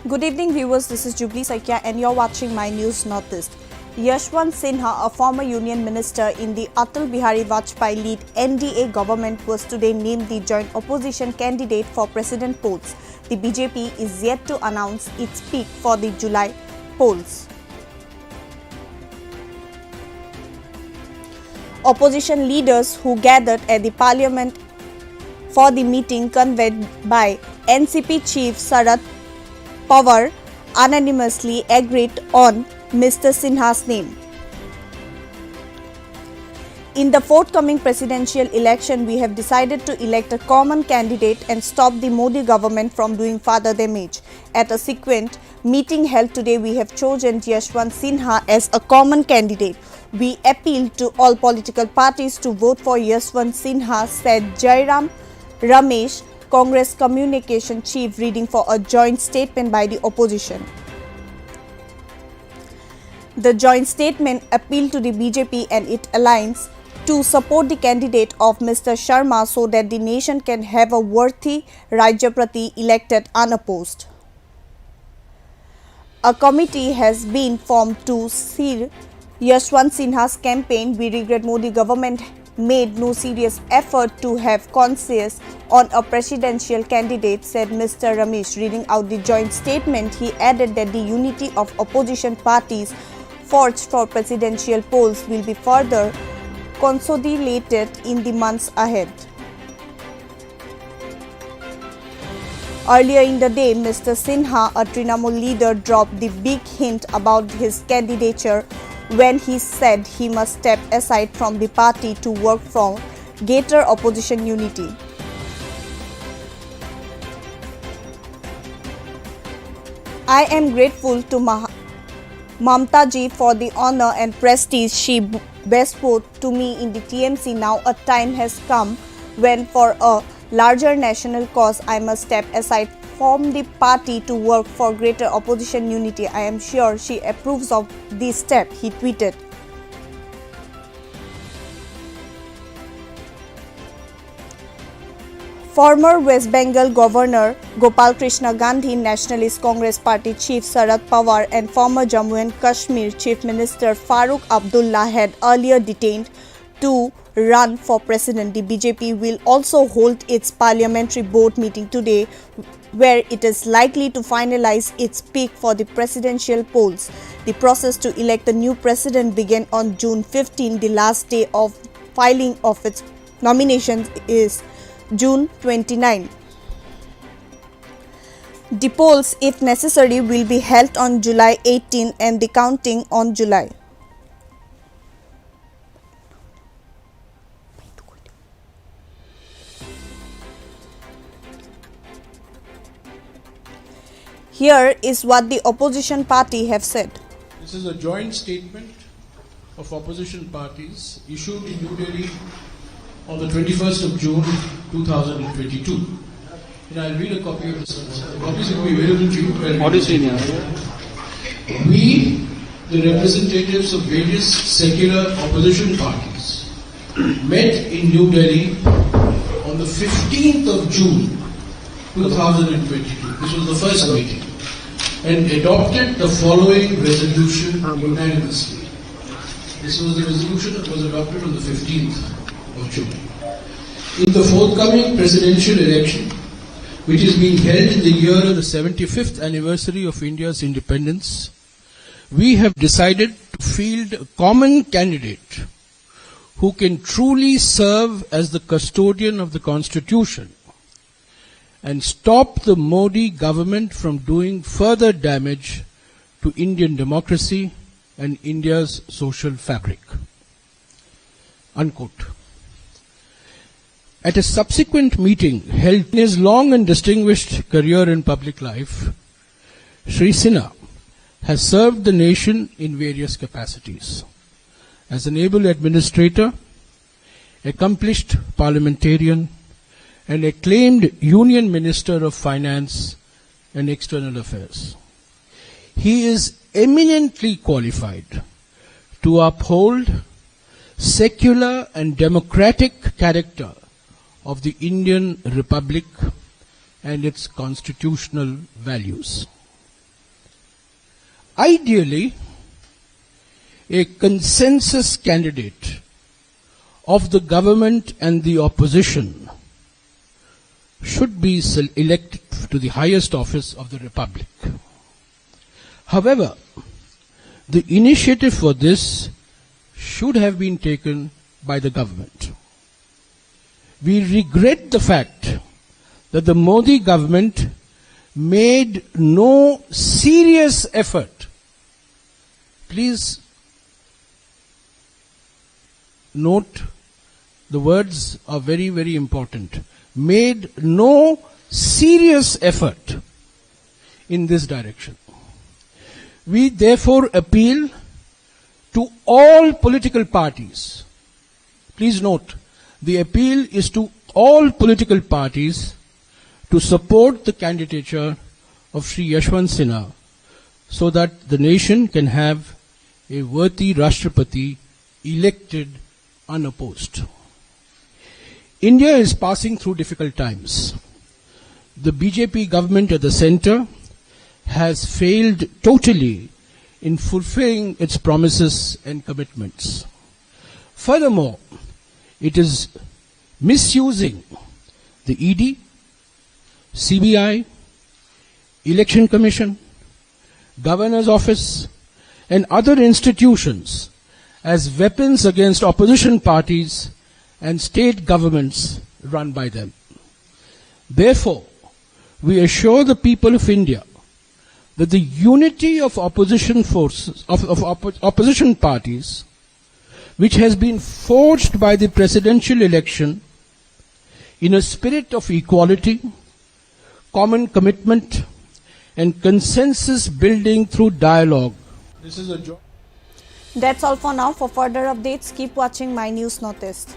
Good evening viewers, this is Jubilee Sakya and you're watching My News Northeast. Yashwant Sinha, a former union minister in the Atal Bihari Vajpayee lead NDA government, was today named the joint opposition candidate for president polls. The BJP is yet to announce its pick for the July polls. Opposition leaders who gathered at the parliament for the meeting convened by NCP chief Sharad Pawar unanimously agreed on Mr. Sinha's name. In the forthcoming presidential election, we have decided to elect a common candidate and stop the Modi government from doing further damage. At a subsequent meeting held today, we have chosen Yashwant Sinha as a common candidate. We appeal to all political parties to vote for Yashwant Sinha, said Jairam Ramesh, Congress communication chief, reading for a joint statement by the opposition. The joint statement appealed to the BJP and its alliance to support the candidate of Mr. Sharma so that the nation can have a worthy Rajyaprati elected unopposed. A committee has been formed to steer Yashwant Sinha's campaign. We regret Modi government made no serious effort to have consensus on a presidential candidate, said Mr. Ramesh. Reading out the joint statement, he added that the unity of opposition parties forged for presidential polls will be further consolidated in the months ahead. Earlier in the day, Mr. Sinha, a Trinamool leader, dropped the big hint about his candidature when he said he must step aside from the party to work for greater opposition unity. I am grateful to Mamta ji for the honor and prestige she bestowed to me in the TMC. Now a time has come when, for a larger national cause, I must step aside from the party to work for greater opposition unity. I am sure she approves of this step, he tweeted. Former West Bengal Governor Gopal Krishna Gandhi, Nationalist Congress Party Chief Sharad Pawar and former Jammu and Kashmir Chief Minister Farooq Abdullah had earlier detained to run for president. The BJP will also hold its parliamentary board meeting today, where it is likely to finalize its pick for the presidential polls. The process to elect a new president began on June 15. The last day of filing of its nominations is June 29. The polls, if necessary, will be held on July 18 and the counting on July. Here is what the opposition party have said. This is a joint statement of opposition parties issued in New Delhi on the 21st of June 2022. And I'll read a copy of this. The copies will be available to you. What is in here? We, the representatives of various secular opposition parties, met in New Delhi on the 15th of June 2022. This was the first meeting, and adopted the following resolution unanimously. This was the resolution that was adopted on the 15th of June. In the forthcoming presidential election, which is being held in the year of the 75th anniversary of India's independence, we have decided to field a common candidate who can truly serve as the custodian of the Constitution and stop the Modi government from doing further damage to Indian democracy and India's social fabric. Unquote. At a subsequent meeting held in his long and distinguished career in public life, Shri Sinha has served the nation in various capacities. As an able administrator, accomplished parliamentarian, and acclaimed Union Minister of Finance and External Affairs, he is eminently qualified to uphold secular and democratic character of the Indian Republic and its constitutional values. Ideally, a consensus candidate of the government and the opposition should be elected to the highest office of the Republic. However, the initiative for this should have been taken by the government. We regret the fact that the Modi government made no serious effort. Please note, the words are very, very important. Made no serious effort in this direction. We therefore appeal to all political parties. Please note, the appeal is to all political parties to support the candidature of Sri Yashwant Sinha so that the nation can have a worthy Rashtrapati elected unopposed. India is passing through difficult times. The BJP government at the center has failed totally in fulfilling its promises and commitments. Furthermore, it is misusing the ED, CBI, Election Commission, Governor's Office, and other institutions as weapons against opposition parties and state governments run by them. Therefore, we assure the people of India that the unity of opposition forces, opposition parties, which has been forged by the presidential election in a spirit of equality, common commitment, and consensus building through dialogue. This is a job. That's all for now. For further updates, keep watching My News Northeast.